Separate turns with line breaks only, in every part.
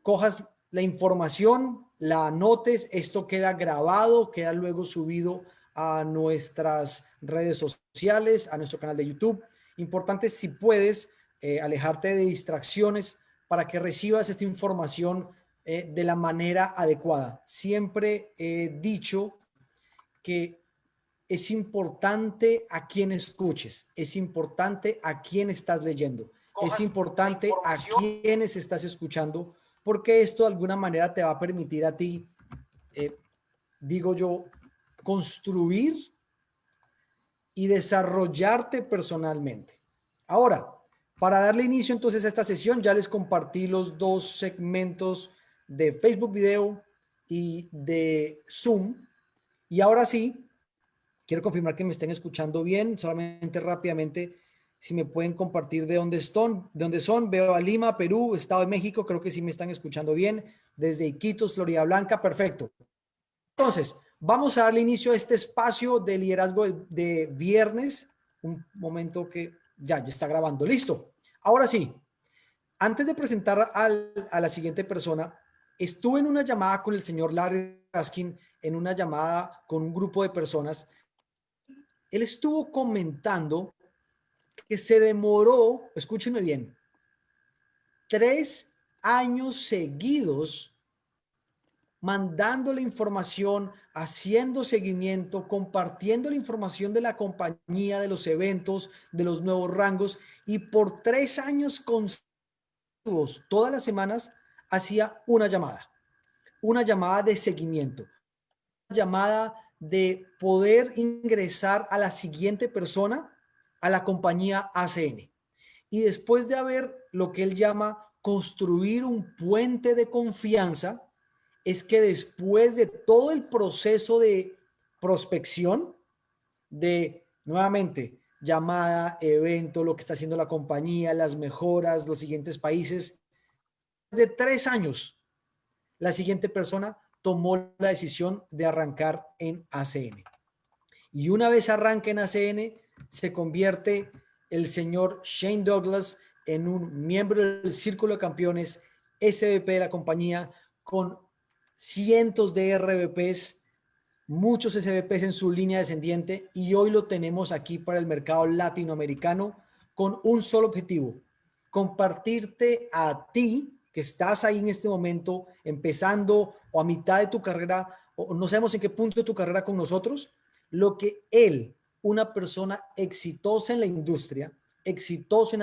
cojas la información, la anotes, esto queda grabado, queda luego subido a nuestras redes sociales, a nuestro canal de YouTube. Importante, si puedes, alejarte de distracciones para que recibas esta información de la manera adecuada. Siempre he dicho que es importante a quién escuches, es importante a quién estás leyendo, es importante a quiénes estás escuchando, porque esto de alguna manera te va a permitir a ti, digo yo, construir y desarrollarte personalmente. Ahora, para darle inicio entonces a esta sesión, ya les compartí los dos segmentos de Facebook Video y de Zoom. Y ahora sí, quiero confirmar que me estén escuchando bien. Solamente rápidamente, si me pueden compartir de dónde son. Veo a Lima, Perú, Estado de México. Creo que sí me están escuchando bien. Desde Iquitos, Florida Blanca. Perfecto. Entonces, vamos a darle inicio a este espacio de liderazgo de viernes. Un momento que ya está grabando. Listo. Ahora sí, antes de presentar a la siguiente persona, estuve en una llamada con el señor Liderazgo, en una llamada con un grupo de personas. Él estuvo comentando que se demoró, escúchenme bien, 3 años seguidos mandando la información, haciendo seguimiento, compartiendo la información de la compañía, de los eventos, de los nuevos rangos, y por 3 años consecutivos, todas las semanas, hacía una llamada de seguimiento, una llamada de poder ingresar a la siguiente persona a la compañía ACN. Y después de haber lo que él llama construir un puente de confianza, es que después de todo el proceso de prospección, de nuevamente llamada, evento, lo que está haciendo la compañía, las mejoras, los siguientes países, de 3 años, la siguiente persona tomó la decisión de arrancar en ACN. Y una vez arranca en ACN, se convierte el señor Shane Douglas en un miembro del Círculo de Campeones, SVP de la compañía, con cientos de RVPs, muchos SVPs en su línea descendiente, y hoy lo tenemos aquí para el mercado latinoamericano con un solo objetivo: compartirte a ti, que estás ahí en este momento, empezando o a mitad de tu carrera, o no sabemos en qué punto de tu carrera con nosotros, lo que él, una persona exitosa en la industria, exitoso en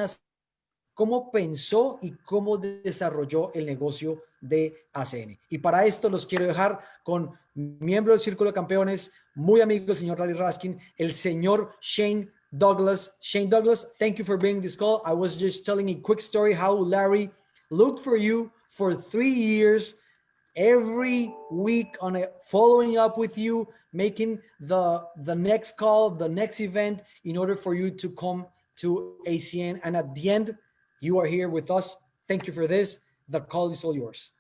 cómo pensó y cómo desarrolló el negocio de ACN. Y para esto los quiero dejar con miembro del Círculo de Campeones, muy amigo del señor Liderazgo, el señor Shane Douglas. Shane Douglas, thank you for being this call. I was just telling a quick story how Larry looked for you for 3 years, every week on it, following up with you, making the next call, the next event, in order for you to come to ACN. And at the end, you are here with us. Thank you for this. The call is all yours.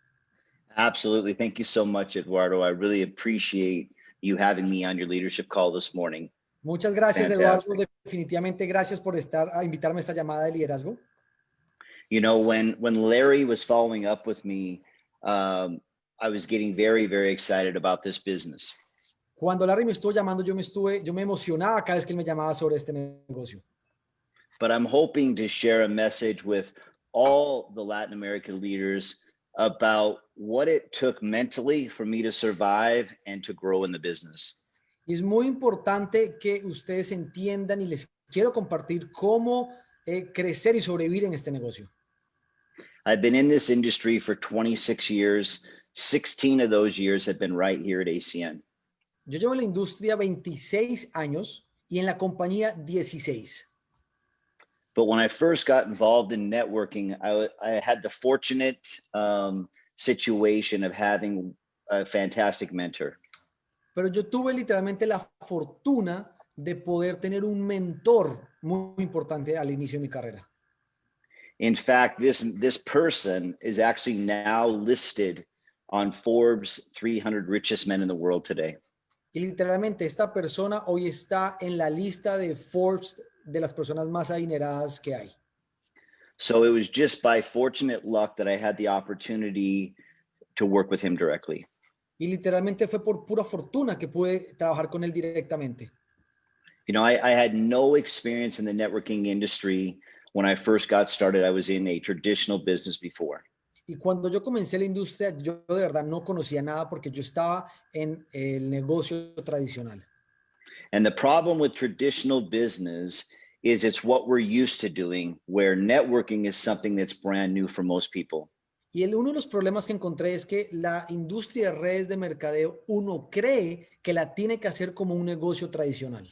Absolutely. Thank you so much, Eduardo. I really appreciate you having me on your leadership call this morning.
Muchas gracias, Eduardo. Definitivamente gracias por invitarme a esta llamada de liderazgo.
You know, when Larry was following up with me, I was getting very, very excited about this business.
Cuando Larry me estuvo llamando, yo me emocionaba cada vez que él me llamaba sobre este negocio.
But I'm hoping to share a message with all the Latin American leaders about what it took mentally for me to survive and to grow in the business.
Y es muy importante que ustedes entiendan, y les quiero compartir cómo crecer y sobrevivir en este negocio.
I've been in this industry for 26 years. 16 of those years have been right here at ACN.
Yo llevo en la industria 26 años y en la compañía 16.
But when I first got involved in networking, I had the fortunate situation of having a fantastic mentor.
Pero yo tuve literalmente la fortuna de poder tener un mentor muy importante al inicio de mi carrera.
In fact, this person is actually now listed on Forbes 300 richest men in the world today.
Y literalmente esta persona hoy está en la lista de Forbes de las personas más adineradas que hay.
So it was just by fortunate luck that I had the opportunity to work with him directly.
Y literalmente fue por pura fortuna que pude trabajar con él directamente.
You know, I had no experience in the networking industry. When I first got started, I was in a traditional business before.
Y cuando yo comencé la industria, yo de verdad no conocía nada porque yo estaba en el negocio tradicional.
And the problem with traditional business is it's what we're used to doing, where networking is something that's brand new for most people.
Y uno de los problemas que encontré es que la industria de redes de mercadeo, uno cree que la tiene que hacer como un negocio tradicional.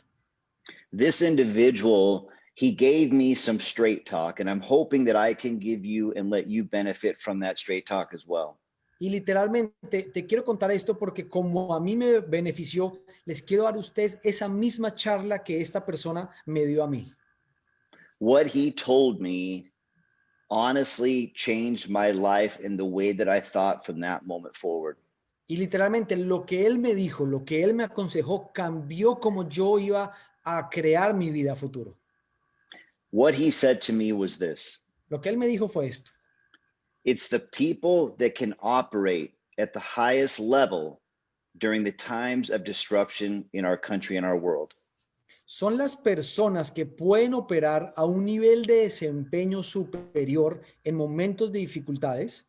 This individual, he gave me some straight talk, and I'm hoping that I can give you and let you benefit from that straight talk as well.
Y literalmente te quiero contar esto porque como a mí me benefició, les quiero dar a ustedes esa misma charla que esta persona me dio a mí.
What he told me honestly changed my life in the way that I thought from that moment forward.
Y literalmente lo que él me dijo, lo que él me aconsejó, cambió como yo iba a crear mi vida a futuro.
What he said to me was this:
Lo que él me dijo fue esto.
it's the people that can operate at the highest level during the times of disruption in our country and our world.
Son las personas que pueden operar a un nivel de desempeño superior en momentos de dificultades.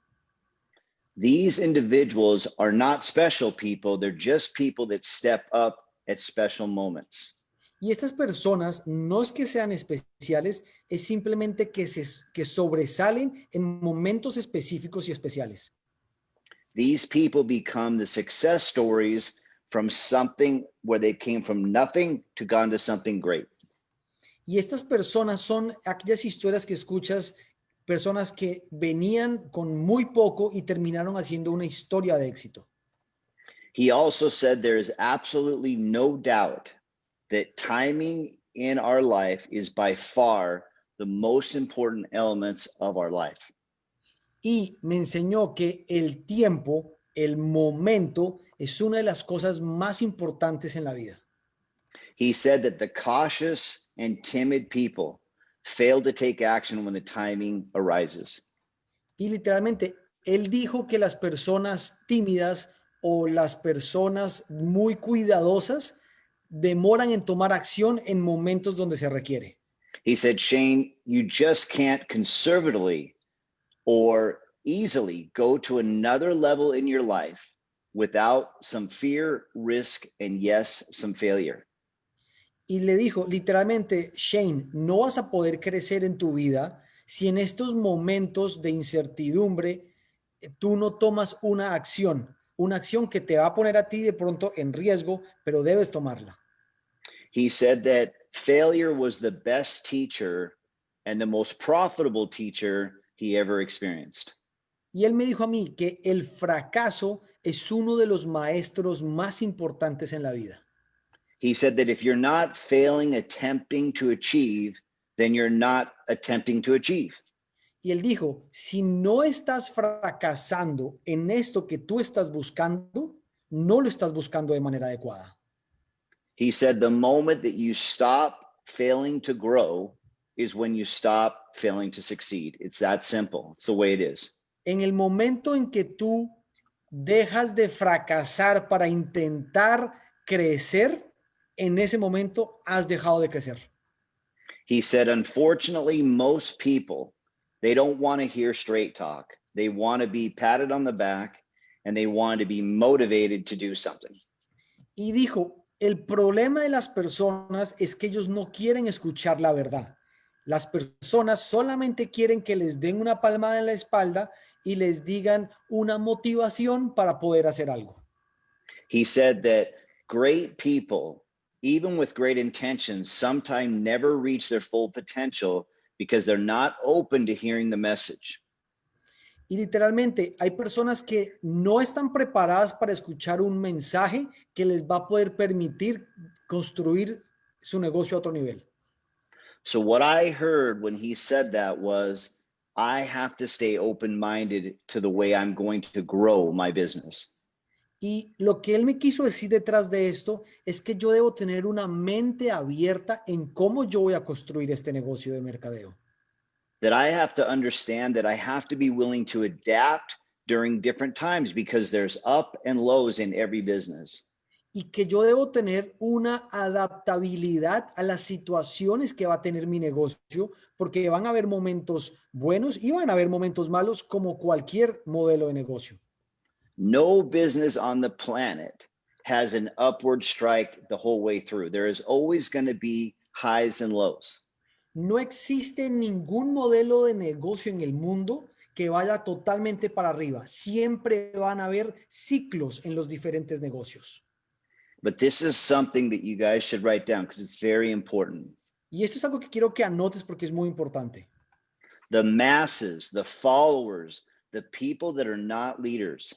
These individuals are not special people, they're just people that step up at special moments.
Y estas personas no es que sean especiales, es simplemente que sobresalen en momentos específicos y especiales.
These people become the success stories from something where they came from nothing to gone to something great.
Y estas personas son aquellas historias que escuchas, personas que venían con muy poco y terminaron haciendo una historia de éxito.
He also said there is absolutely no doubt that timing in our life is by far the most important elements of our life.
Y me enseñó que el tiempo, el momento, es una de las cosas más importantes en la vida.
He said that the cautious and timid people fail to take action when the timing arises.
Y literalmente, él dijo que las personas tímidas o las personas muy cuidadosas demoran en tomar acción en momentos donde se requiere.
He said, Shane, you just can't conservatively or easily go to another level in your life without some fear, risk, and yes, some failure.
Y le dijo literalmente, Shane, no vas a poder crecer en tu vida si en estos momentos de incertidumbre tú no tomas una acción que te va a poner a ti de pronto en riesgo, pero debes tomarla.
He said that failure was the best teacher and the most profitable teacher he ever experienced.
Y él me dijo a mí que el fracaso es uno de los maestros más importantes en la vida.
He said that if you're not failing attempting to achieve, then you're not attempting to achieve.
Y él dijo, si no estás fracasando en esto que tú estás buscando, no lo estás buscando de manera adecuada.
He said the moment that you stop failing to grow is when you stop failing to succeed. It's that simple. It's the way it is.
En el momento en que tú dejas de fracasar para intentar crecer, en ese momento has dejado de crecer.
He said, unfortunately, most people, they don't want to hear straight talk. They want to be patted on the back and they want to be motivated to do something.
Y dijo, el problema de las personas es que ellos no quieren escuchar la verdad. Las personas solamente quieren que les den una palmada en la espalda y les digan una motivación para poder hacer algo.
He said that great people, even with great intentions, sometimes never reach their full potential because they're not open to hearing the message.
Y literalmente hay personas que no están preparadas para escuchar un mensaje que les va a poder permitir construir su negocio a otro nivel.
So what I heard when he said that was, I have to stay open-minded to the way I'm going to grow my business.
Y lo que él me quiso decir detrás de esto es que yo debo tener una mente abierta en cómo yo voy a construir este negocio de mercadeo.
that I have to understand that I have to be willing to adapt during different times because there's up and lows in every business.
Y que yo debo tener una adaptabilidad a las situaciones que va a tener mi negocio, porque van a haber momentos buenos y van a haber momentos malos como cualquier modelo de negocio.
No business on the planet has an upward strike the whole way through. There is always going to be highs and lows.
No existe ningún modelo de negocio en el mundo que vaya totalmente para arriba. Siempre van a haber ciclos en los diferentes negocios.
But this is something that you guys should write down because it's very important.
Y esto es algo que quiero que anotes porque es muy importante.
The masses, the followers, the people that are not leaders,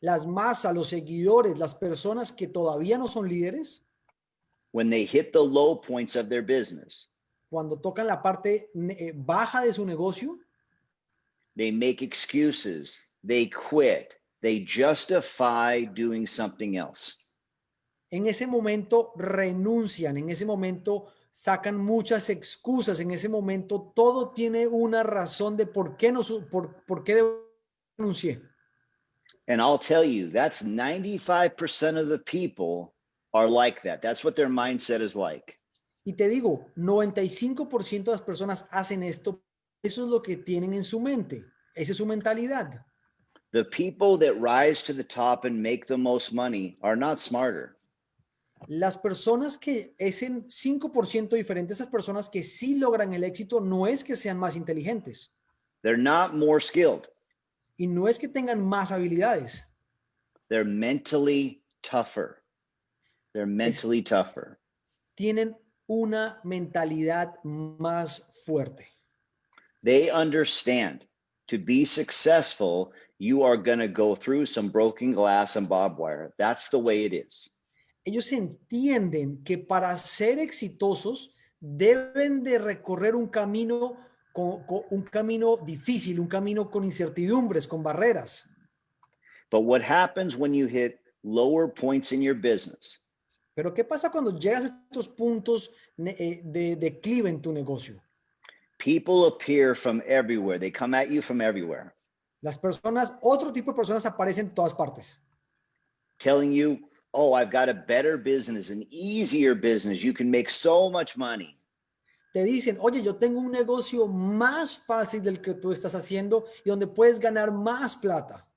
Las masas, los seguidores, las personas que todavía no son líderes,
when they hit the low points of their business,
cuando tocan la parte baja de su negocio,
they make excuses, they quit, they justify doing something else.
en ese momento renuncian, en ese momento sacan muchas excusas, en ese momento todo tiene una razón de por qué no por qué renuncié.
And I'll tell you, that's 95% of the people are like that. That's what their mindset is like.
Y te digo, 95% de las personas hacen esto, eso es lo que tienen en su mente, esa es su mentalidad.
The people that rise to the top and make the most money are not smarter.
Las personas que es en 5% diferente, esas personas que sí logran el éxito, no es que sean más inteligentes
They're not more skilled.
y no es que tengan más habilidades.
They're mentally tougher. They're mentally tougher.
Tienen una mentalidad más fuerte.
They understand to be successful, you are going to go through some broken glass and barbed wire. That's the way it is.
Ellos entienden que para ser exitosos deben de recorrer un camino, un camino difícil, un camino con incertidumbres, con barreras.
But what happens when you hit lower points in your business?
Pero ¿qué pasa cuando llegas a estos puntos de declive en tu negocio?
People appear from everywhere. They come at you from everywhere.
Las personas, otro tipo de personas aparecen en todas partes.
Telling you, oh, I've got a better business, an easier business. You can make so much money.
Te dicen, oye, yo tengo un negocio más fácil del que tú estás haciendo y donde puedes ganar más plata.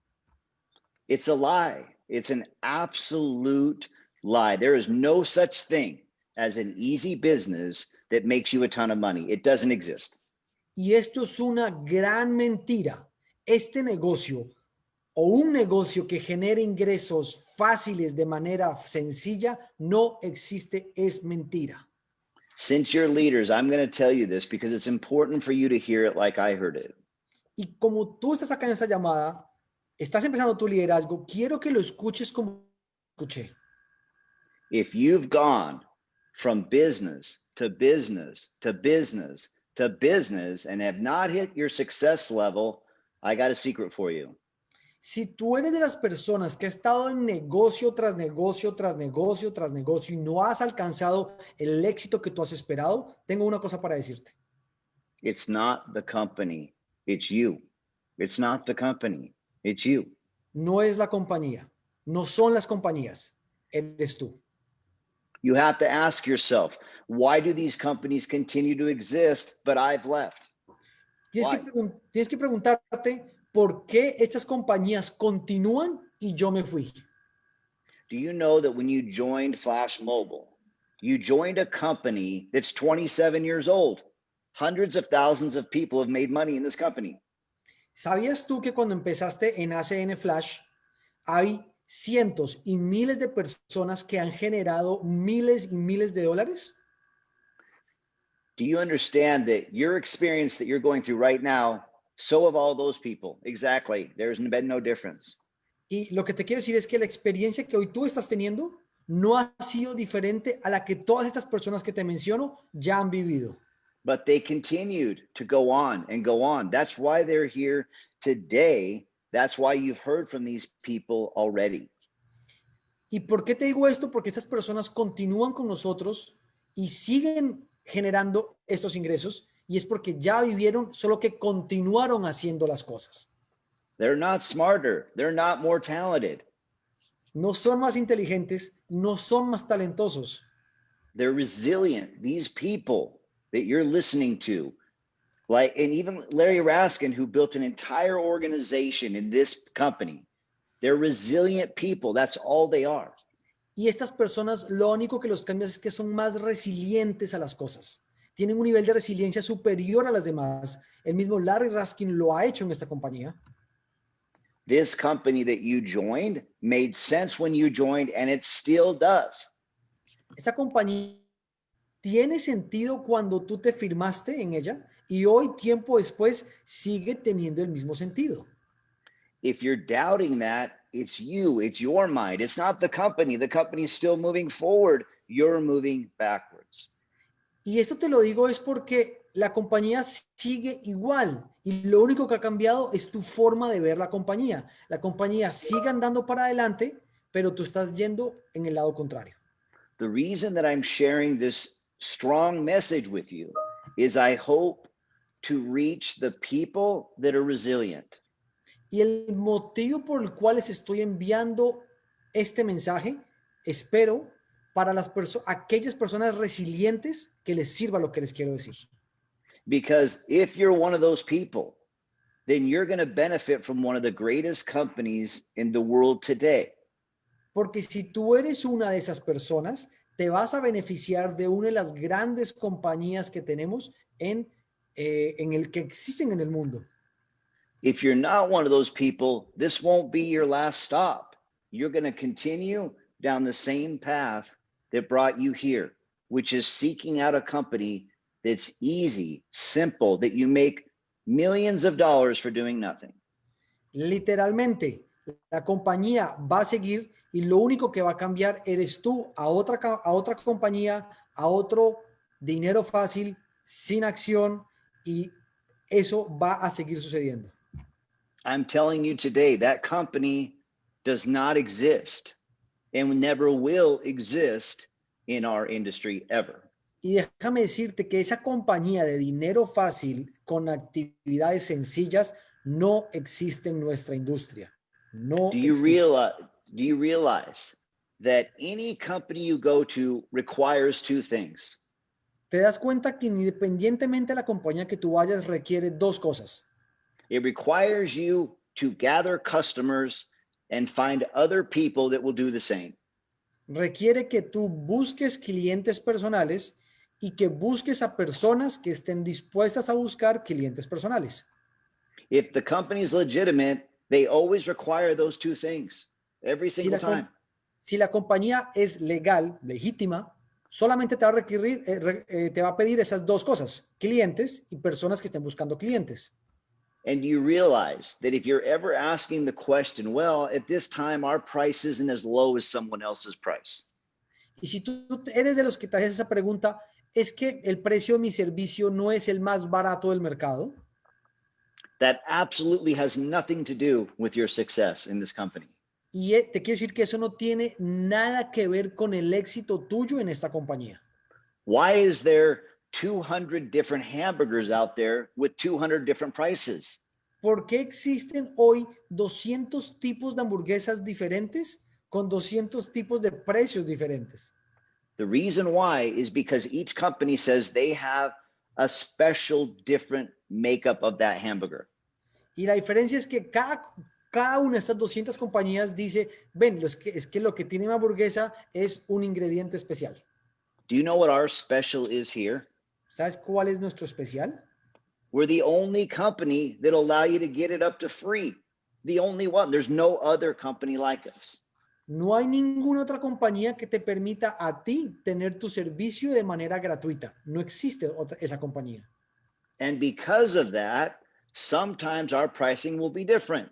It's a lie. It's an absolute lie. There is no such thing as an easy business that makes you a ton of money. It doesn't exist.
Y esto es una gran mentira. Este negocio o un negocio que genere ingresos fáciles de manera sencilla no existe, es mentira.
Since you're leaders, I'm going to tell you this because it's important for you to hear it like I heard it.
Y como tú estás acá en esta llamada, estás empezando tu liderazgo, quiero que lo escuches como escuché.
If you've gone from business to business to business to business and have not hit your success level, I got a secret for you.
Si tú eres de las personas que ha estado en negocio tras negocio, tras negocio, tras negocio y no has alcanzado el éxito que tú has esperado, tengo una cosa para decirte.
It's not the company, it's you. It's not the company, it's you.
No es la compañía, no son las compañías, eres tú.
You have to ask yourself, why do these companies continue to exist, but I've left?
Tienes que preguntarte por qué estas compañías continúan y yo me fui.
Do you know that when you joined Flash Mobile, you joined a company that's 27 years old? Hundreds of thousands of people have made money in this company.
¿Sabías tú que cuando empezaste en ACN Flash hay cientos y miles de personas que han generado miles y miles de dólares?
Do you understand that your experience that you're going through right now, so have all those people? Exactly. There's been no difference.
Y lo que te quiero decir es que la experiencia que hoy tú estás teniendo no ha sido diferente a la que todas estas personas que te menciono ya han vivido.
But they continued to go on and go on. That's why they're here today. That's why you've heard from these people already.
¿Y por qué te digo esto? Porque estas personas continúan con nosotros y siguen generando estos ingresos. y es porque ya vivieron, solo que continuaron haciendo las cosas.
They're not smarter. They're not more talented.
No son más inteligentes, no son más talentosos.
They're resilient. These people that you're listening to, like, and even Larry Raskin, who built an entire organization in this company, they're resilient people. That's all they are.
Y estas personas, lo único que los cambia es que son más resilientes a las cosas. Tienen un nivel de resiliencia superior a las demás. El mismo Larry Raskin lo ha hecho en esta compañía.
This company that you joined made sense when you joined, and it still does.
Esta compañía tiene sentido cuando tú te firmaste en ella y hoy, tiempo después, sigue teniendo el mismo sentido.
If you're doubting that, it's you, it's your mind. It's not the company. The company is still moving forward. You're moving backwards.
Y esto te lo digo es porque la compañía sigue igual y lo único que ha cambiado es tu forma de ver la compañía. La compañía sigue andando para adelante, pero tú estás yendo en el lado contrario.
The reason that I'm sharing this strong message with you is I hope to reach the people that are resilient.
Y el motivo por el cual les estoy enviando este mensaje, espero, para aquellas personas resilientes que les sirva lo que les quiero decir.
Because if you're one of those people, then you're going to benefit from one of the greatest companies in the world today.
Porque si tú eres una de esas personas, te vas a beneficiar de una de las grandes compañías que tenemos en el que existen en el mundo.
If you're not one of those people, this won't be your last stop. You're going to continue down the same path that brought you here, which is seeking out a company that's easy, simple, that you make millions of dollars for doing nothing.
Literalmente, la compañía va a seguir y lo único que va a cambiar eres tú a otra compañía, a otro dinero fácil, sin acción, y eso va a seguir sucediendo.
I'm telling you today, that company does not exist and never will exist in our industry ever.
Y déjame decirte que esa compañía de dinero fácil con actividades sencillas no existe en nuestra industria. No
Do you
existe.
realize that any company you go to requires two things?
Te das cuenta que independientemente de la compañía que tú vayas, requiere dos cosas.
It requires you to gather customers and find other people that will do the same.
Requiere que tú busques clientes personales y que busques a personas que estén dispuestas a buscar clientes personales.
If the company is legitimate, they always require those two things every
Si
single
la, com-
time.
si la compañía es legal, legítima, solamente te va a requerir, te va a pedir esas dos cosas, clientes y personas que estén buscando clientes.
And you realize that if you're ever asking the question, well, at this time, our price isn't as low as someone else's price.
Y si tú eres de los que te haces esa pregunta, ¿es que el precio de mi servicio no es el más barato del mercado?
That absolutely has nothing to do with your success in this company.
Y te quiero decir que eso no tiene nada que ver con el éxito tuyo en esta compañía.
Why is there 200 different hamburgers out there with 200 different prices?
¿Por qué existen hoy 200 tipos de hamburguesas diferentes con 200 tipos de precios diferentes?
The reason why is because each company says they have a special different makeup of that hamburger.
Y la diferencia es que cada una de estas 200 compañías dice, ven, es que lo que tiene una hamburguesa es un ingrediente especial.
Do you know what our special is here?
¿Sabes cuál es nuestro especial?
We're the only company that'll allow you to get it up to free. The only one. There's no other company like us.
No hay ninguna otra compañía que te permita a ti tener tu servicio de manera gratuita. No existe esa compañía.
And because of that, sometimes our pricing will be different.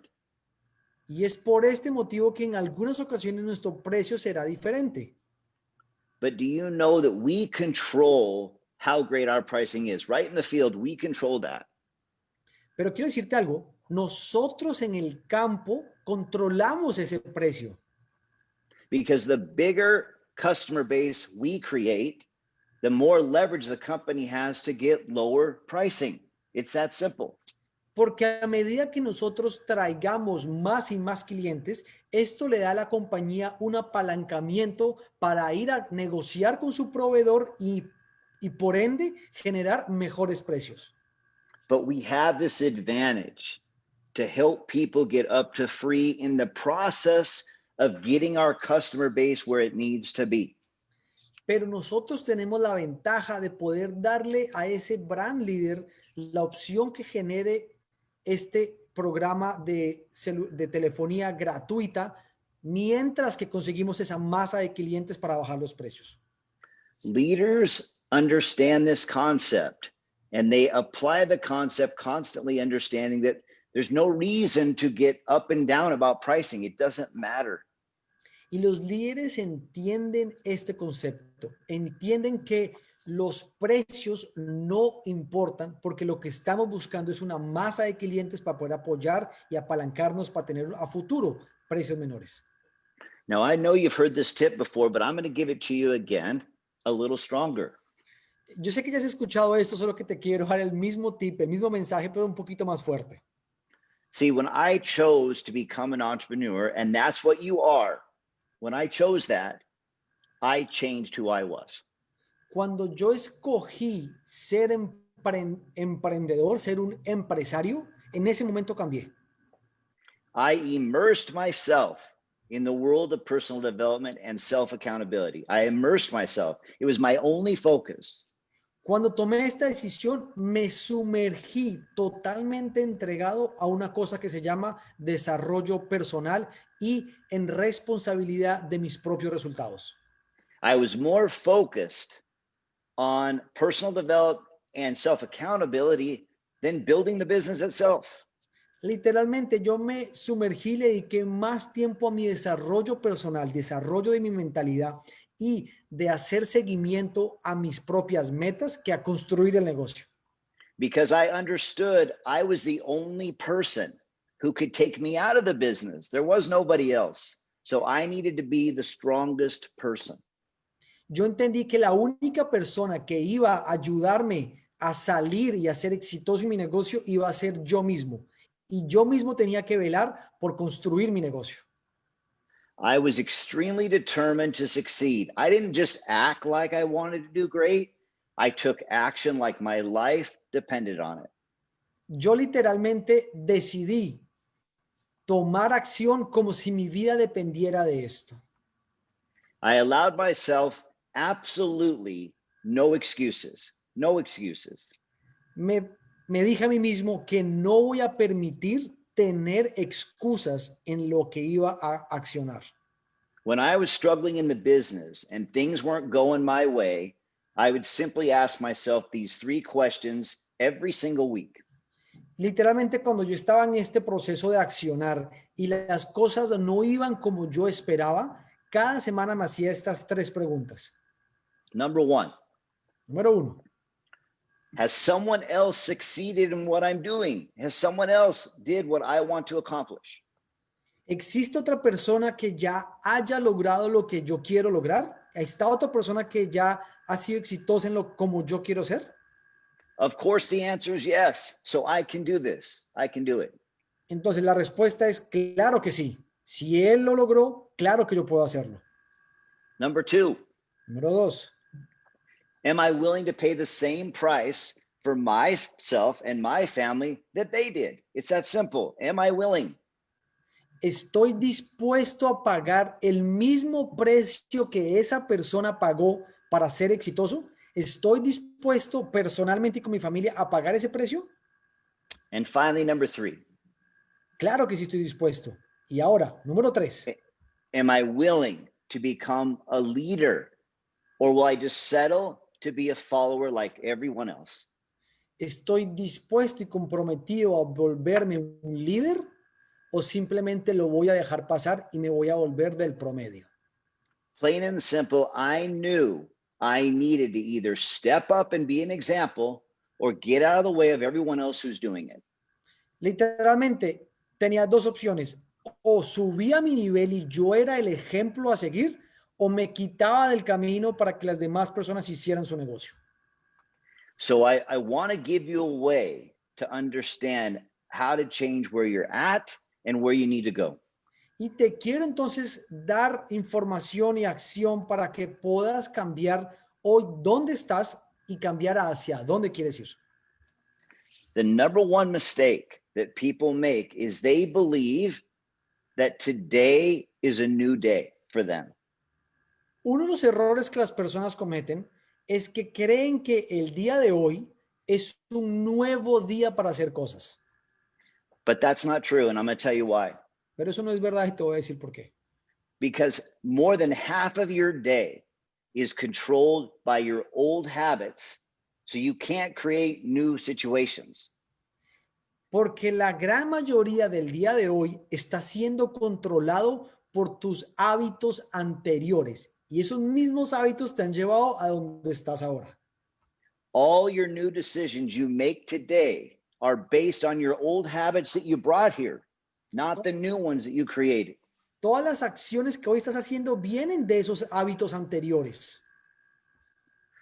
Y es por este motivo que en algunas ocasiones nuestro precio será diferente.
But do you know that we control how great our pricing is? Right in the field, we control that.
Pero quiero decirte algo, nosotros en el campo controlamos ese precio.
Because the bigger customer base we create, the more leverage the company has to get lower pricing. It's that simple.
Porque a medida que nosotros traigamos más y más clientes, esto le da a la compañía un apalancamiento para ir a negociar con su proveedor y por ende generar mejores precios.
But we have this advantage to help people get up to free in the process of getting our customer base where it needs to be.
Pero nosotros tenemos la ventaja de poder darle a ese brand leader la opción que genere este programa de telefonía gratuita mientras que conseguimos esa masa de clientes para bajar los precios.
Leaders understand this concept and they apply the concept constantly, understanding that there's no reason to get up and down about pricing. It doesn't matter.
Y los líderes entienden este concepto, entienden que los precios no importan porque lo que estamos buscando es una masa de clientes para poder apoyar y apalancarnos para tener a futuro precios menores.
Now, I know you've heard this tip before, but I'm going to give it to you again, a little stronger.
Yo sé que ya has escuchado esto, solo que te quiero dar el mismo tip, el mismo mensaje, pero un poquito más fuerte.
See, when I chose to become an entrepreneur, and that's what you are, when I chose that, I changed who I was.
Cuando yo escogí ser emprendedor, ser un empresario, en ese momento cambié.
I immersed myself in the world of personal development and self-accountability. I immersed myself. It was my only focus.
Cuando tomé esta decisión, me sumergí totalmente entregado a una cosa que se llama desarrollo personal y en responsabilidad de mis propios resultados.
I was more focused on personal development and self-accountability than building the business itself.
Literalmente yo me sumergí, le dediqué más tiempo a mi desarrollo personal, desarrollo de mi mentalidad y de hacer seguimiento a mis propias metas que a construir el negocio.
Because I understood I was the only person who could take me out of the business. There was nobody else. So I needed to be the strongest person.
Yo entendí que la única persona que iba a ayudarme a salir y a ser exitoso en mi negocio iba a ser yo mismo. Y yo mismo tenía que velar por construir mi negocio.
I was extremely determined to succeed. I didn't just act like I wanted to do great. I took action like my life depended on it.
Yo literalmente decidí tomar acción como si mi vida dependiera de esto.
I allowed myself absolutely no excuses. No excuses.
Me dije a mí mismo que no voy a permitir tener excusas en lo que iba a accionar.
When I was struggling in the business and things weren't going my way, I would simply ask myself these three questions every single week.
Literalmente cuando yo estaba en este proceso de accionar y las cosas no iban como yo esperaba, cada semana me hacía estas tres preguntas.
Number one,
Número uno,
has someone else succeeded in what I'm doing? Has someone else did what I want to accomplish?
¿existe otra persona que ya haya logrado lo que yo quiero lograr? ¿Está otra persona que ya ha sido exitosa en lo como yo quiero ser?
Of course, the answer is yes. So I can do this. I can do it.
Entonces la respuesta es claro que sí. Si él lo logró, claro que yo puedo hacerlo.
Number two,
Número dos,
am I willing to pay the same price for myself and my family that they did? It's that simple. Am I willing?
¿estoy dispuesto a pagar el mismo precio que esa persona pagó para ser exitoso? ¿Estoy dispuesto personalmente y con mi familia a pagar ese precio?
And finally, number three,
Claro que sí estoy dispuesto. Y ahora, número tres,
am I willing to become a leader, or will I just settle to be a follower like everyone else?
¿estoy dispuesto y comprometido a volverme un líder o simplemente lo voy a dejar pasar y me voy a volver del promedio?
Plain and simple, I knew I needed to either step up and be an example or get out of the way of everyone else who's doing it.
Literalmente tenía dos opciones: o subía mi nivel y yo era el ejemplo a seguir, o me quitaba del camino para que las demás personas hicieran su negocio.
So I want to give you a way to understand how to change where you're at and where you need to go.
Y te quiero entonces dar información y acción para que puedas cambiar hoy dónde estás y cambiar hacia dónde quieres ir.
The number one mistake that people make is they believe that today is a new day for them.
Uno de los errores que las personas cometen es que creen que el día de hoy es un nuevo día para hacer cosas.
But that's not true, and I'm going to tell you why.
Pero eso no es verdad y te voy a decir por qué.
Because more than half of your day is controlled by your old habits, so you can't create new situations.
Porque la gran mayoría del día de hoy está siendo controlado por tus hábitos anteriores y esos mismos hábitos te han llevado a donde estás ahora.
All your new decisions you make today are based on your old habits that you brought here, not the new ones that you created.
Todas las acciones que hoy estás haciendo vienen de esos hábitos anteriores.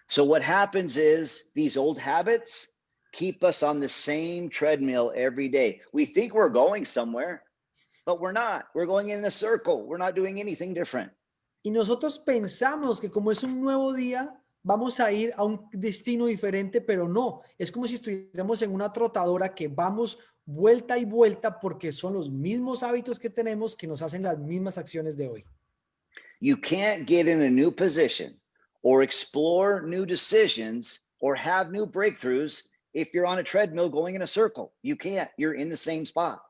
So what happens is these old habits keep us on the same treadmill every day. We think we're going somewhere, but we're not. We're going in a circle. We're not doing anything different.
Y nosotros pensamos que como es un nuevo día, vamos a ir a un destino diferente, pero no. Es como si estuviéramos en una trotadora que vamos vuelta y vuelta porque son los mismos hábitos que tenemos que nos hacen las mismas acciones de hoy.
You can't get in a new position or explore new decisions or have new breakthroughs if you're on a treadmill going in a circle. You can't. You're in the same spot.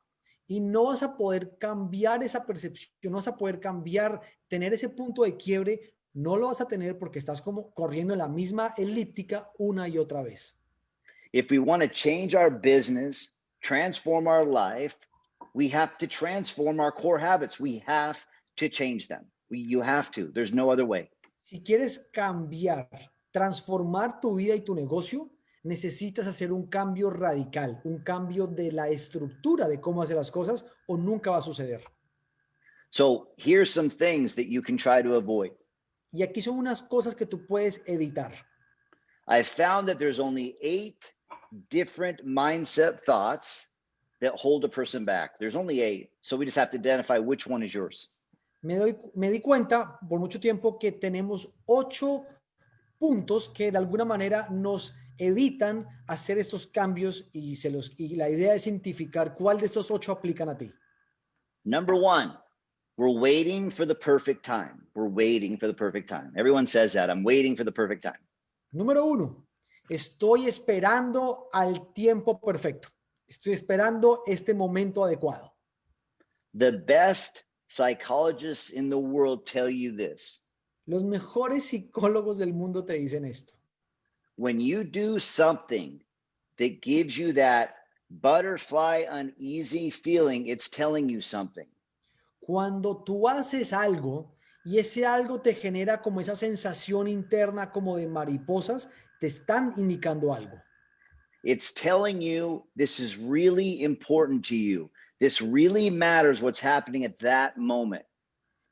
Y no vas a poder cambiar esa percepción, no vas a poder cambiar, tener ese punto de quiebre, no lo vas a tener porque estás como corriendo en la misma elíptica una y otra vez.
If we want to change our business, transform our life, we have to transform our core habits. We have to change them. You have to. There's no other way.
Si quieres cambiar, transformar tu vida y tu negocio, necesitas hacer un cambio radical, un cambio de la estructura de cómo hacer las cosas o nunca va a suceder.
So here's some things that you can try to avoid.
Y aquí son unas cosas que tú puedes evitar.
I found that there's only 8 different mindset thoughts that hold a person back. There's only 8. So we just have to identify which one is yours.
Me di cuenta por mucho tiempo que tenemos 8 puntos que de alguna manera nos evitan hacer estos cambios y la idea es identificar cuál de estos 8 aplican a ti.
Number 1, we're waiting for the perfect time. We're waiting for the perfect time. Everyone says that. I'm waiting for the perfect time.
Número 1, estoy esperando al tiempo perfecto. Estoy esperando este momento adecuado.
The best psychologists in the world tell you this.
Los mejores psicólogos del mundo te dicen esto.
When you do something that gives you that butterfly uneasy feeling, it's telling you something.
Cuando tú haces algo y ese algo te genera como esa sensación interna como de mariposas, te están indicando algo.
It's telling you this is really important to you. This really matters what's happening at that moment.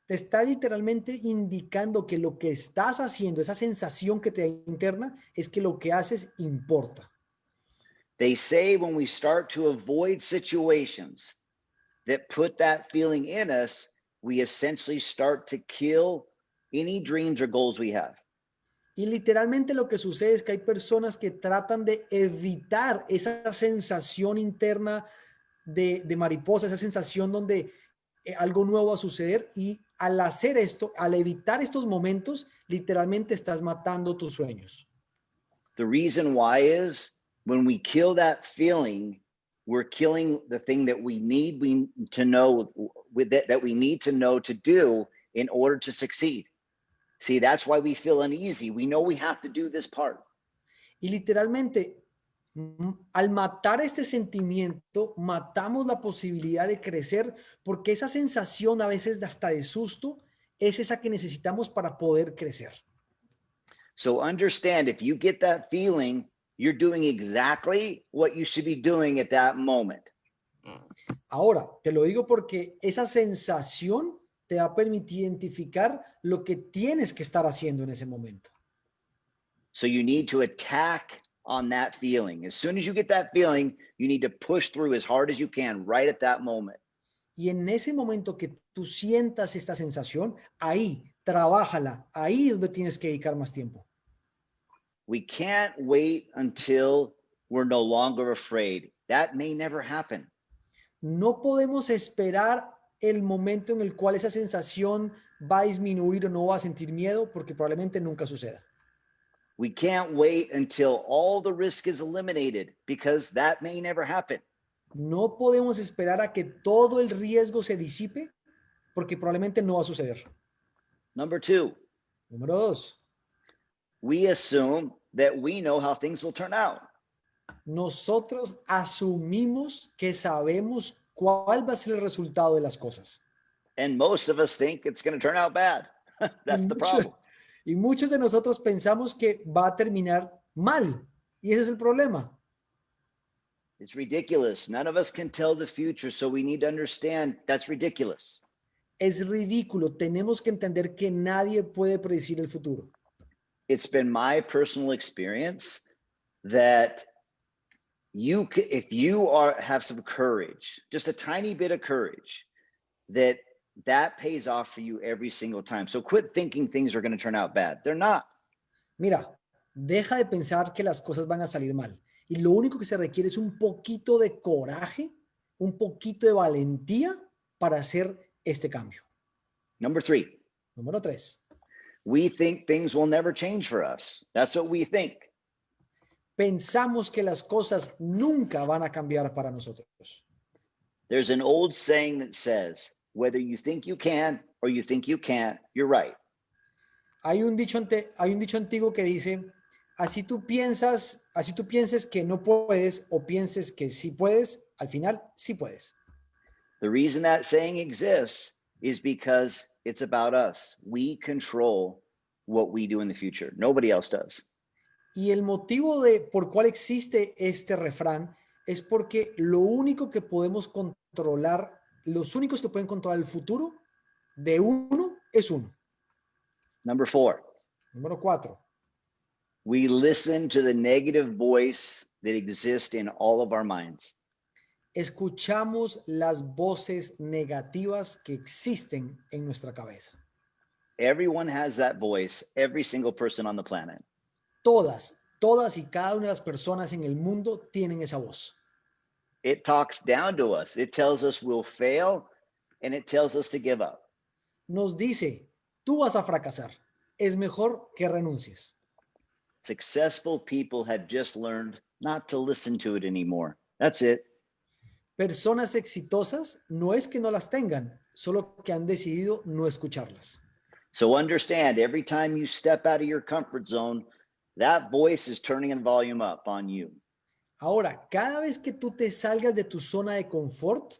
Te está literalmente indicando que lo que estás haciendo, esa sensación que te interna, es que lo que haces importa.
They say when we start to avoid situations that put that feeling in us, we essentially start to kill any dreams or goals we have.
Y literalmente lo que sucede es que hay personas que tratan de evitar esa sensación interna de mariposa, esa sensación donde algo nuevo va a suceder, y al hacer esto, al evitar estos momentos, literalmente estás matando tus sueños.
The reason why is when we kill that feeling, we're killing the thing that we need to know that we need to know to do in order to succeed. See, that's why we feel uneasy. We know we have to do this part.
Y literalmente, al matar este sentimiento, matamos la posibilidad de crecer, porque esa sensación a veces hasta de susto es esa que necesitamos para poder crecer.
So understand, if you get that feeling, you're doing exactly what you should be doing at that moment.
Ahora, te lo digo porque esa sensación te va a permitir identificar lo que tienes que estar haciendo en ese momento.
So you need to attack on that feeling. As soon as you get that feeling, you need to push through as hard as you can right at that moment.
Y en ese momento que tú sientas esta sensación, ahí, trabájala, ahí es donde tienes que dedicar más tiempo.
We can't wait until we're no longer afraid. That may never happen.
No podemos esperar el momento en el cual esa sensación va a disminuir o no va a sentir miedo, porque probablemente nunca suceda.
We can't wait until all the risk is eliminated because that may never happen.
No podemos esperar a que todo el riesgo se disipe, porque probablemente no va a suceder.
Number two,
Número 2,
we assume that we know how things will turn out.
nosotros asumimos que sabemos cuál va a ser el resultado de las cosas.
And most of us think it's going to turn out bad. That's the problem.
Y muchos de nosotros pensamos que va a terminar mal. Y ese es el problema.
It's ridiculous. None of us can tell the future, so we need to understand that's ridiculous.
Es ridículo. Tenemos que entender que nadie puede predecir el futuro.
It's been my personal experience that if you have some courage, just a tiny bit of courage, that pays off for you every single time. So quit thinking things are going to turn out bad. They're not.
Mira, deja de pensar que las cosas van a salir mal. Y lo único que se requiere es un poquito de coraje, un poquito de valentía para hacer este cambio.
Number 3.
Número 3.
We think things will never change for us. That's what we think.
Pensamos que las cosas nunca van a cambiar para nosotros.
There's an old saying that says, whether you think you can or you think you can't, you're right.
Hay un dicho antiguo que dice, así tú pienses que no puedes o pienses que sí puedes, al final sí puedes.
The reason that saying exists is because it's about us. We control what we do in the future. Nobody else does.
Y el motivo por cuál existe este refrán es porque lo único que podemos controlar, los únicos que pueden controlar el futuro de uno es uno.
Number 4.
Número 4.
We listen to the negative voice that exists in all of our minds.
Escuchamos las voces negativas que existen en nuestra cabeza.
Everyone has that voice, every single person on the planet.
Todas y cada una de las personas en el mundo tienen esa voz.
It talks down to us. It tells us we'll fail, and it tells us to give up.
Nos dice, tú vas a fracasar. Es mejor que renuncies.
Successful people have just learned not to listen to it anymore. That's it.
Personas exitosas no es que no las tengan, solo que han decidido no escucharlas.
So understand, every time you step out of your comfort zone, that voice is turning the volume up on you.
Ahora, cada vez que tú te salgas de tu zona de confort,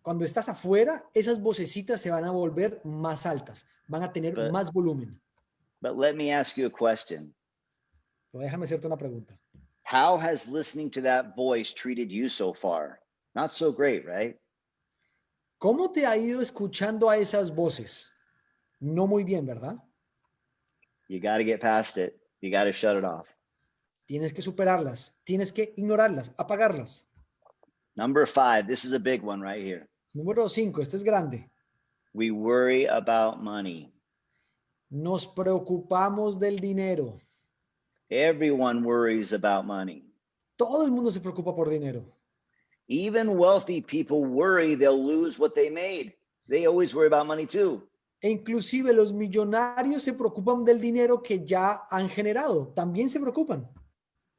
cuando estás afuera, esas vocecitas se van a volver más altas, van a tener más volumen.
But let me ask you a question.
Pero déjame hacerte una pregunta.
How has listening to that voice treated you so far? Not so great, right?
¿Cómo te ha ido escuchando a esas voces? No muy bien, ¿verdad?
You got to get past it. You got to shut it off.
Tienes que superarlas, tienes que ignorarlas, apagarlas.
Number 5, this is a big one right here.
Número 5, este es grande.
We worry about money.
Nos preocupamos del dinero.
Everyone worries about money.
Todo el mundo se preocupa por dinero.
Even wealthy people worry they'll lose what they made. They always worry about money too.
E inclusive los millonarios se preocupan del dinero que ya han generado. También se preocupan.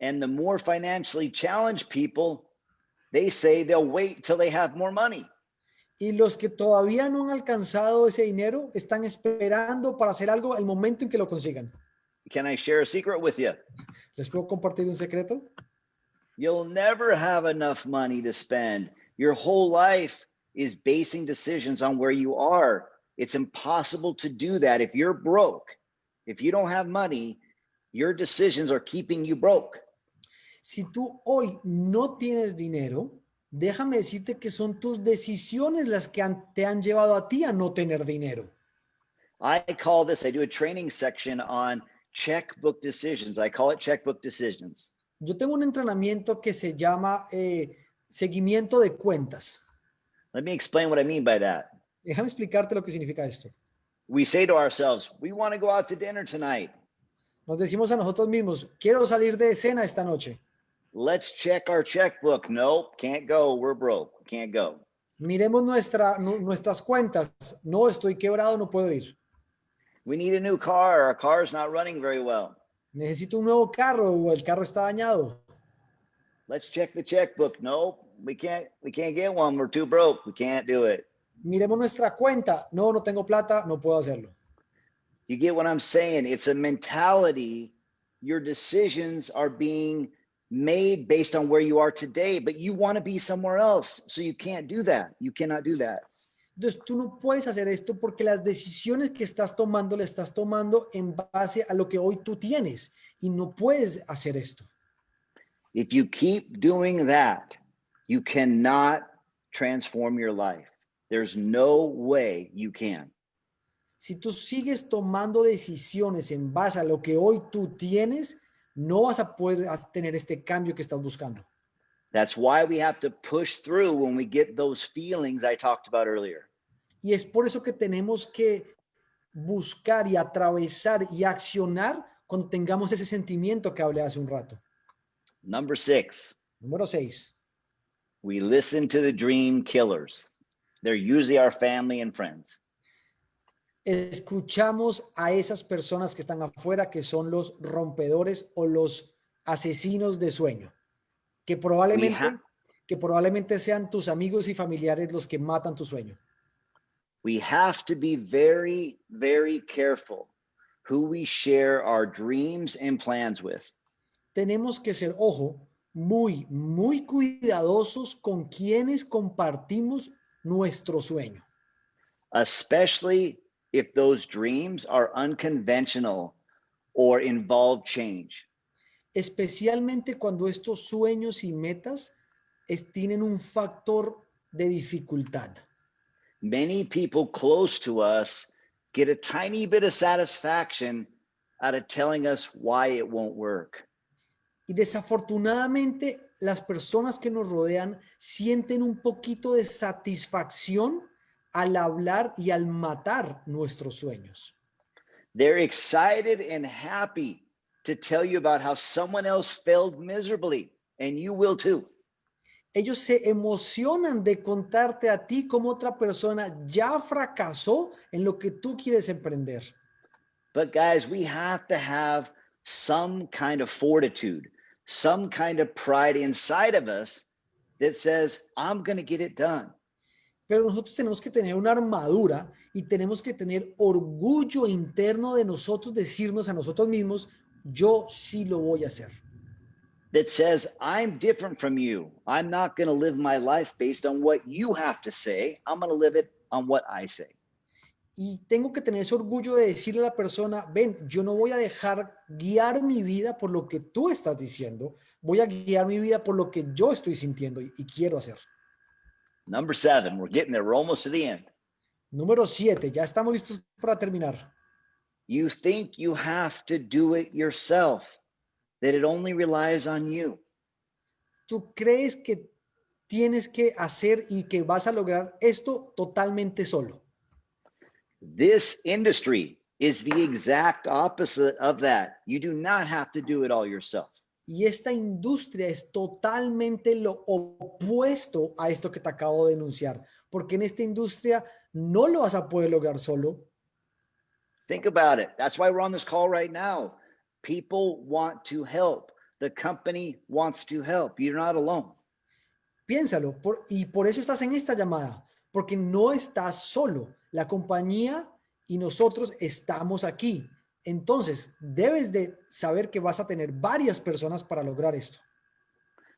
And the more financially challenged people, they say they'll wait till they have more money.
Y los que todavía no han alcanzado ese dinero están esperando para hacer algo el momento en que lo consigan.
Can I share a secret with you?
¿Les puedo compartir un secreto?
You'll never have enough money to spend. Your whole life is basing decisions on where you are. It's impossible to do that if you're broke. If you don't have money, your decisions are keeping you broke.
Si tú hoy no tienes dinero, déjame decirte que son tus decisiones las que te han llevado a ti a no tener dinero.
I do a training section on checkbook decisions. I call it checkbook decisions.
Yo tengo un entrenamiento que se llama seguimiento de cuentas.
Let me explain what I mean by that.
Déjame explicarte lo que significa esto.
We say to ourselves, we want to go out to dinner tonight.
Nos decimos a nosotros mismos, quiero salir de cena esta noche.
Let's check our checkbook. Nope, can't go. We're broke. Can't go.
Miremos nuestras cuentas. No, estoy quebrado, no puedo ir.
We need a new car. Our car's not running very well.
Necesito un nuevo carro o el carro está dañado.
Let's check the checkbook. Nope, we can't get one. We're too broke. We can't do it.
Miremos nuestra cuenta. No, no tengo plata, no puedo hacerlo.
You get what I'm saying? It's a mentality. Your decisions are being made based on where you are today, but you want to be somewhere else. So you can't do that. You cannot do that.
Entonces tú no puedes hacer esto porque las decisiones que estás tomando, las estás tomando en base a lo que hoy tú tienes y no puedes hacer esto.
If you keep doing that, you cannot transform your life. There's no way you can.
Si tú sigues tomando decisiones en base a lo que hoy tú tienes, no vas a poder tener este cambio que estás buscando.
That's why we have to push through when we get those feelings I talked about earlier.
Y es por eso que tenemos que buscar y atravesar y accionar cuando tengamos ese sentimiento que hablé hace un rato.
Number 6.
Número 6.
We listen to the dream killers. They're usually our family and friends.
Escuchamos a esas personas que están afuera, que son los rompedores o los asesinos de sueño, que probablemente sean tus amigos y familiares los que matan tu sueño.
We have to be very, very careful who we share our dreams and plans with.
Tenemos que ser, ojo, muy, muy cuidadosos con quienes compartimos nuestro sueño.
Especially if those dreams are unconventional or involve change.
Especialmente cuando estos sueños y metas tienen un factor de dificultad.
Many people close to us get a tiny bit of satisfaction out of telling us why it won't work.
Y desafortunadamente las personas que nos rodean sienten un poquito de satisfacción al hablar y al matar nuestros sueños.
They're excited and happy to tell you about how someone else failed miserably, and you will too.
Ellos se emocionan de contarte a ti cómo otra persona ya fracasó en lo que tú quieres emprender.
But guys, we have to have some kind of fortitude, some kind of pride inside of us that says, I'm going to get it done.
Pero nosotros tenemos que tener una armadura y tenemos que tener orgullo interno de nosotros, decirnos a nosotros mismos, yo sí lo voy a hacer.
That says, I'm different from you. I'm not going to live my life based on what you have to say. I'm going to live it on what I say.
Y tengo que tener ese orgullo de decirle a la persona, ven, yo no voy a dejar guiar mi vida por lo que tú estás diciendo. Voy a guiar mi vida por lo que yo estoy sintiendo y quiero hacer.
Number 7, we're getting there. We're almost to the end.
Número 7, ya estamos listos para terminar.
You think you have to do it yourself, that it only relies on you.
Tú crees que tienes que hacer y que vas a lograr esto totalmente solo.
This industry is the exact opposite of that. You do not have to do it all yourself.
Y esta industria es totalmente lo opuesto a esto que te acabo de enunciar, porque en esta industria no lo vas a poder lograr solo.
Think about it. That's why we're on this call right now. People want to help. The company wants to help. You're not alone.
Piénsalo, y por eso estás en esta llamada, porque no estás solo. La compañía y nosotros estamos aquí. Entonces, debes de saber que vas a tener varias personas para lograr esto.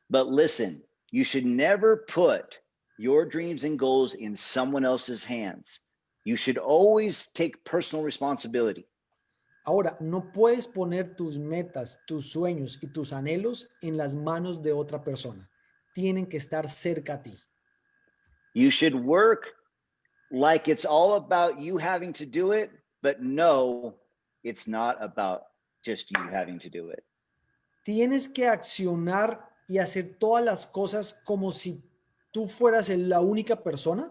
But listen, you should never put your dreams and goals in someone else's hands. You should always take personal responsibility.
Ahora, no puedes poner tus metas, tus sueños y tus anhelos en las manos de otra persona. tienen que estar cerca a ti.
You should work like it's all about you having to do it, but no, it's not about just you having to do it.
Tienes que accionar y hacer todas las cosas como si tú fueras la única persona,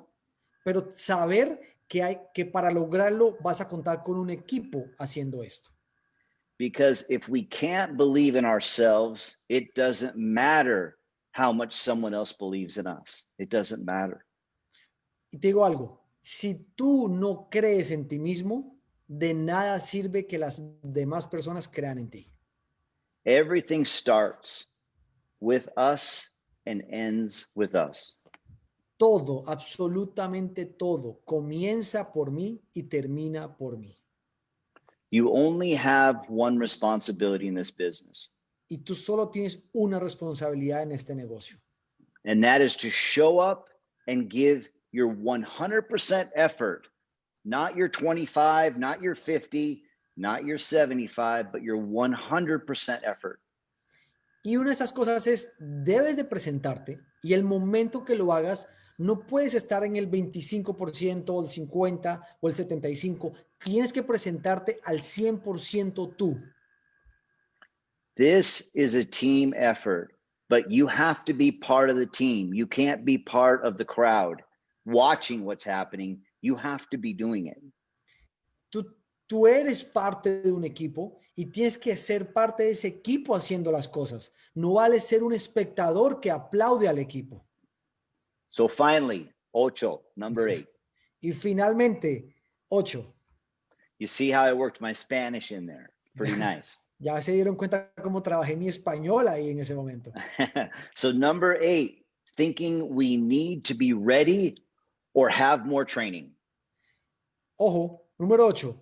pero saber que para lograrlo vas a contar con un equipo haciendo esto.
Because if we can't believe in ourselves, it doesn't matter how much someone else believes in us. It doesn't matter.
Y te digo algo, si tú no crees en ti mismo, de nada sirve que las demás personas crean en ti.
Everything starts with us and ends with us.
Todo, absolutamente todo, comienza por mí y termina por mí.
You only have one responsibility in this business,
Y tú solo tienes una responsabilidad en este negocio.
and that is to show up and give your 100% effort, not your 25, not your 50, not your 75, but your 100% effort.
Y una de esas cosas es, debes de presentarte y el momento que lo hagas, no puedes estar en el 25% o el 50% o el 75%. Tienes que presentarte al 100% tú.
This is a team effort, but you have to be part of the team. You can't be part of the crowd watching what's happening. You have to be doing it.
Tú eres parte de un equipo y tienes que ser parte de ese equipo haciendo las cosas. No vale ser un espectador que aplaude al equipo.
So finally, ocho, number 8.
Y finalmente, 8.
You see how I worked my Spanish in there? Pretty nice.
Ya se dieron cuenta cómo trabajé mi español ahí en ese momento.
So number 8, thinking we need to be ready or have more training.
Ojo, número 8.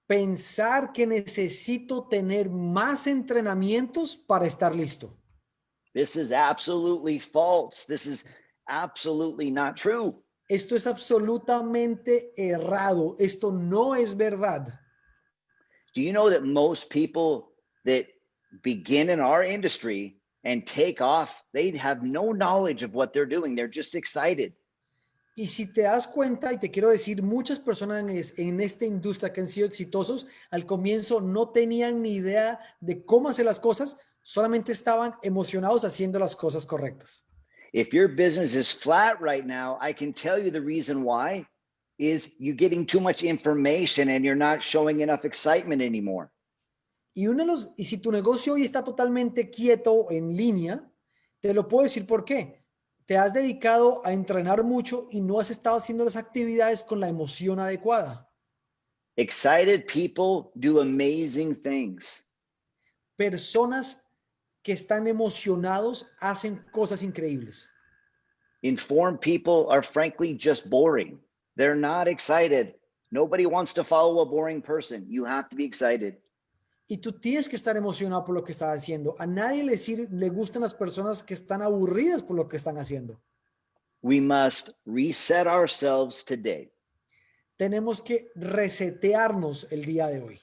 Pensar que necesito tener más entrenamientos para estar listo.
This is absolutely false. This is absolutely not true.
Esto es absolutamente errado. Esto no es verdad.
Do you know that most people that begin in our industry and take off, they have no knowledge of what they're doing. They're just excited.
Y si te das cuenta, y te quiero decir, muchas personas en esta industria que han sido exitosos, al comienzo no tenían ni idea de cómo hacer las cosas, solamente estaban emocionados haciendo las cosas correctas.
If your business is flat right now, I can tell you the reason why is you getting too much information and you're not showing enough excitement anymore.
Y si tu negocio hoy está totalmente quieto en línea, te lo puedo decir por qué. Te has dedicado a entrenar mucho y no has estado haciendo las actividades con la emoción adecuada.
Excited people do amazing things.
Personas que están emocionados hacen cosas increíbles.
Informed people are frankly just boring. They're not excited. Nobody wants to follow a boring person. You have to be excited.
Y tú tienes que estar emocionado por lo que estás haciendo. A nadie le gustan las personas que están aburridas por lo que están haciendo.
We must reset ourselves today
Tenemos que resetearnos el día de hoy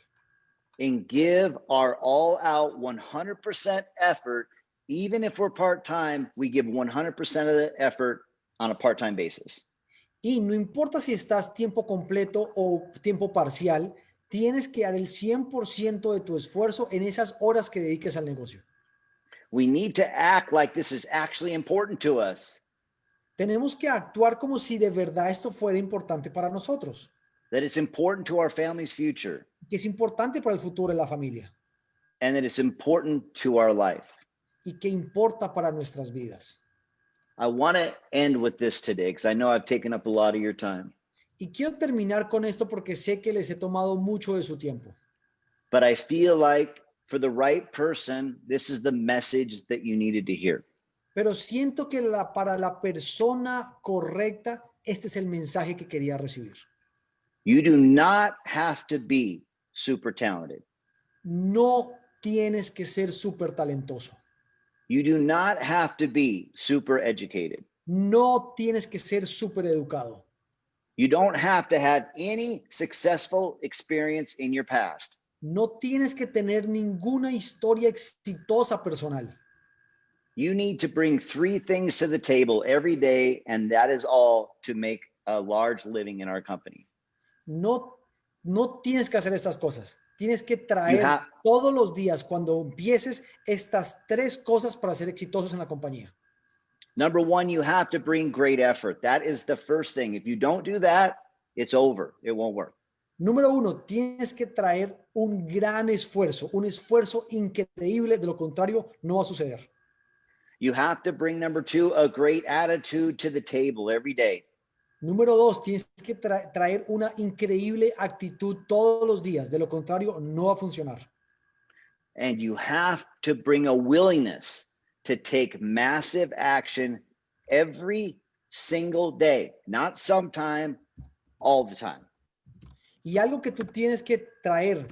and give our all out 100% effort. Even if we're part-time, we give 100% of the effort on a part-time basis.
y no importa si estás tiempo completo o tiempo parcial, tienes que dar el 100% de tu esfuerzo en esas horas que dediques al negocio.
We need to act like this is actually important to us,
Tenemos que actuar como si de verdad esto fuera importante para nosotros,
that it's important to our family's future,
que es importante para el futuro de la familia
and that it's important to our life.
y que importa para nuestras vidas.
I want to end with this today because I know I've taken up a lot of your time.
Y quiero terminar con esto porque sé que les he tomado mucho de su tiempo.
But I feel like for the right person, this is the message that you needed to hear.
Pero siento que para la persona correcta, este es el mensaje que quería recibir.
You do not have to be super talented.
No tienes que ser súper talentoso.
You do not have to be super educated.
No tienes que ser súper educado.
You don't have to have any successful experience in your past.
No tienes que tener ninguna historia exitosa personal.
You need to bring 3 things to the table every day, and that is all to make a large living in our company.
No, no tienes que hacer estas cosas. Tienes que
You
traer
have
todos los días cuando empieces estas 3 cosas para ser exitosos en la compañía.
Number 1, you have to bring great effort. That is the first thing. If you don't do that, it's over. It won't work.
Número 1, tienes que traer un gran esfuerzo, un esfuerzo increíble. De lo contrario, no va a suceder.
You have to bring, number 2, a great attitude to the table every day.
Número 2, tienes que traer una increíble actitud todos los días. De lo contrario, no va a funcionar.
And you have to bring a willingness to take massive action every single day, not sometime, all the time.
Y algo que tú tienes que traer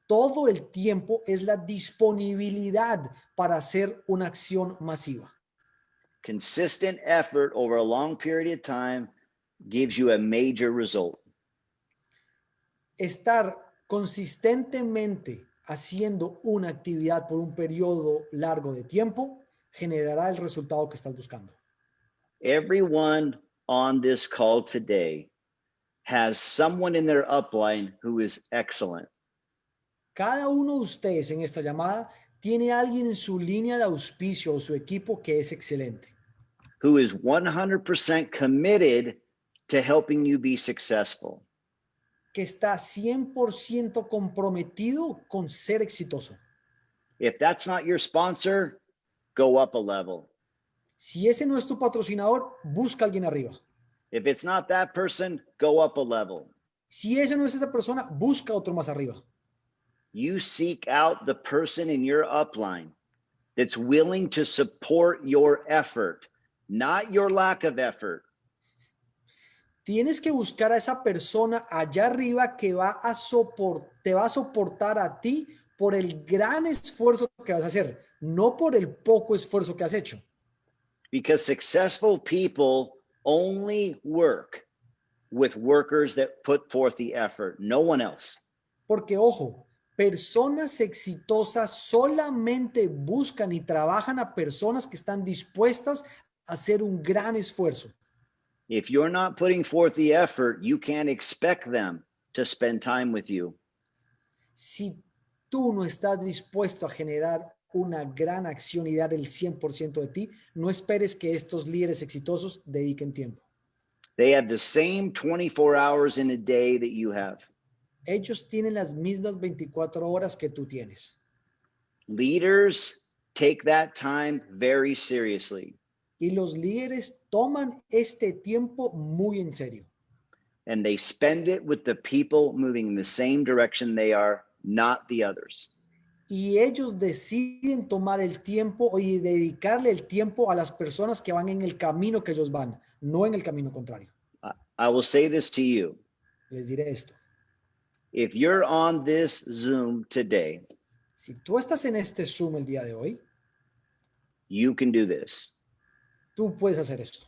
todo el tiempo es la disponibilidad para hacer una acción masiva.
Consistent effort over a long period of time gives you a major result.
Estar consistentemente haciendo una actividad por un periodo largo de tiempo generará el resultado que estás buscando.
Everyone on this call today has someone in their upline who is excellent.
Cada uno de ustedes en esta llamada tiene alguien en su línea de auspicio o su equipo que es excelente,
Who is 100% committed to helping you be successful.
que está 100% comprometido con ser exitoso.
If that's not your sponsor, go up a level.
Si ese no es tu patrocinador, busca a alguien arriba.
If it's not that person, go up a level.
Si ese no es esa persona, busca otro más arriba.
You seek out the person in your upline that's willing to support your effort, not your lack of effort.
Tienes que buscar a esa persona allá arriba que te va a soportar a ti por el gran esfuerzo que vas a hacer, no por el poco esfuerzo que has hecho.
Because successful people only work with workers that put forth the effort, no one else.
Porque, ojo, personas exitosas solamente buscan y trabajan a personas que están dispuestas a hacer un gran esfuerzo.
If you're not putting forth the effort, you can't expect them to spend time with you.
Si tú no estás dispuesto a generar una gran acción y dar el 100% de ti, no esperes que estos líderes exitosos dediquen tiempo.
They have the same 24 hours in a day that you have.
Ellos tienen las mismas 24 horas que tú tienes.
Leaders take that time very seriously.
Y los líderes toman este tiempo muy en serio.
And they spend it with the people moving in the same direction they are, not the others.
Y ellos deciden tomar el tiempo y dedicarle el tiempo a las personas que van en el camino que ellos van, no en el camino contrario.
I will say this to you.
Les diré esto.
If you're on this Zoom today,
Si tú estás en este Zoom el día de hoy,
you can do this.
tú puedes hacer esto.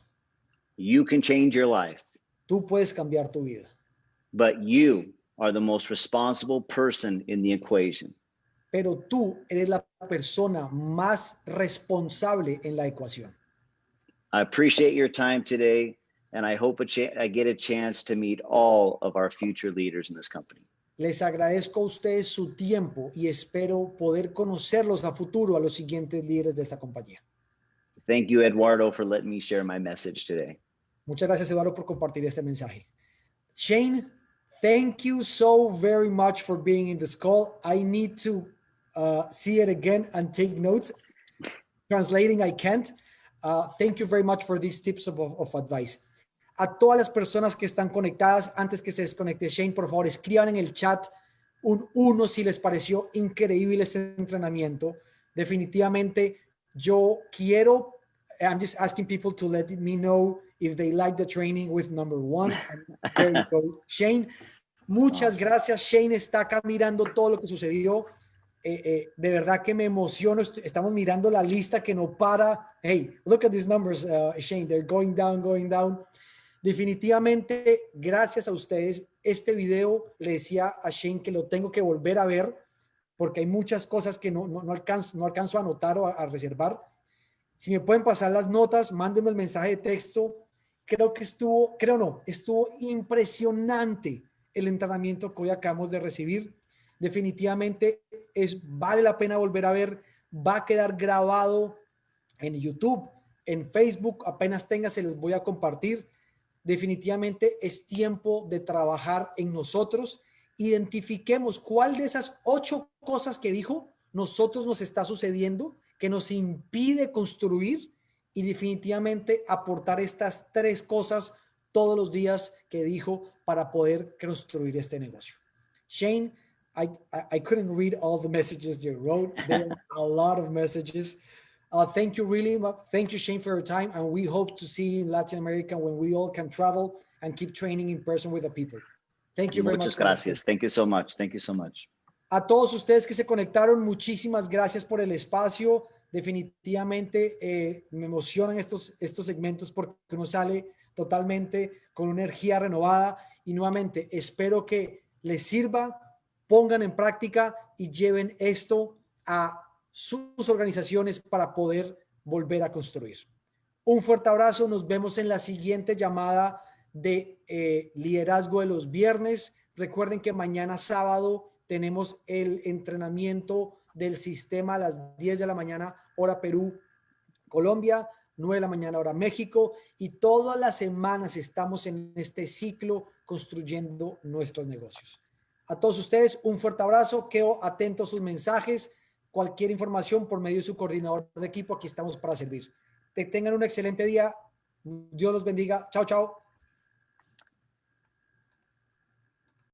You can change your life,
Tú puedes cambiar tu vida.
but you are the most responsible person in the equation.
Pero tú eres la persona más responsable en la ecuación.
I appreciate your time today, and I hope I get a chance to meet all of our future leaders in this company.
Les agradezco a ustedes su tiempo y espero poder conocerlos a futuro a los siguientes líderes de esta compañía.
Thank you, Eduardo, for letting me share my message today.
Muchas gracias, Eduardo, por compartir este mensaje. Shane, thank you so very much for being in this call. I need to see it again and take notes. Translating, I can't. Thank you very much for these tips of advice. A todas las personas que están conectadas, antes que se desconecte Shane, por favor, escriban en el chat un 1 si les pareció increíble este entrenamiento. Definitivamente, yo quiero, I'm just asking people to let me know if they like the training with number 1. There you go. Shane, muchas gracias. Shane está acá mirando todo lo que sucedió. De verdad que me emociono. Estamos mirando la lista que no para. Hey, look at these numbers, Shane. They're going down, going down. Definitivamente, gracias a ustedes. Este video le decía a Shane que lo tengo que volver a ver porque hay muchas cosas que no alcanzo a anotar o a reservar. Si me pueden pasar las notas, mándenme el mensaje de texto. Estuvo impresionante el entrenamiento que hoy acabamos de recibir. Definitivamente vale la pena volver a ver. Va a quedar grabado en YouTube, en Facebook. Apenas tenga, se los voy a compartir. Definitivamente es tiempo de trabajar en nosotros. Identifiquemos cuál de esas 8 cosas que dijo nosotros nos está sucediendo, que nos impide construir, y definitivamente aportar estas 3 cosas todos los días que dijo para poder construir este negocio. Shane, I couldn't read all the messages you wrote. There were a lot of messages. Thank you really much. Thank you, Shane, for your time. And we hope to see you in Latin America when we all can travel and keep training in person with the people. Thank you very much.
Muchas gracias. Thank you so much. Thank you so much.
A todos ustedes que se conectaron, muchísimas gracias por el espacio. Definitivamente me emocionan estos segmentos porque uno sale totalmente con una energía renovada, y nuevamente espero que les sirva, pongan en práctica y lleven esto a sus organizaciones para poder volver a construir. Un fuerte abrazo, nos vemos en la siguiente llamada de liderazgo de los viernes. Recuerden que mañana sábado tenemos el entrenamiento del sistema a las 10 de la mañana, hora Perú, Colombia, 9 de la mañana, hora México, y todas las semanas estamos en este ciclo construyendo nuestros negocios. A todos ustedes, un fuerte abrazo, quedo atento a sus mensajes, cualquier información por medio de su coordinador de equipo, aquí estamos para servir. Que tengan un excelente día, Dios los bendiga, chao, chao.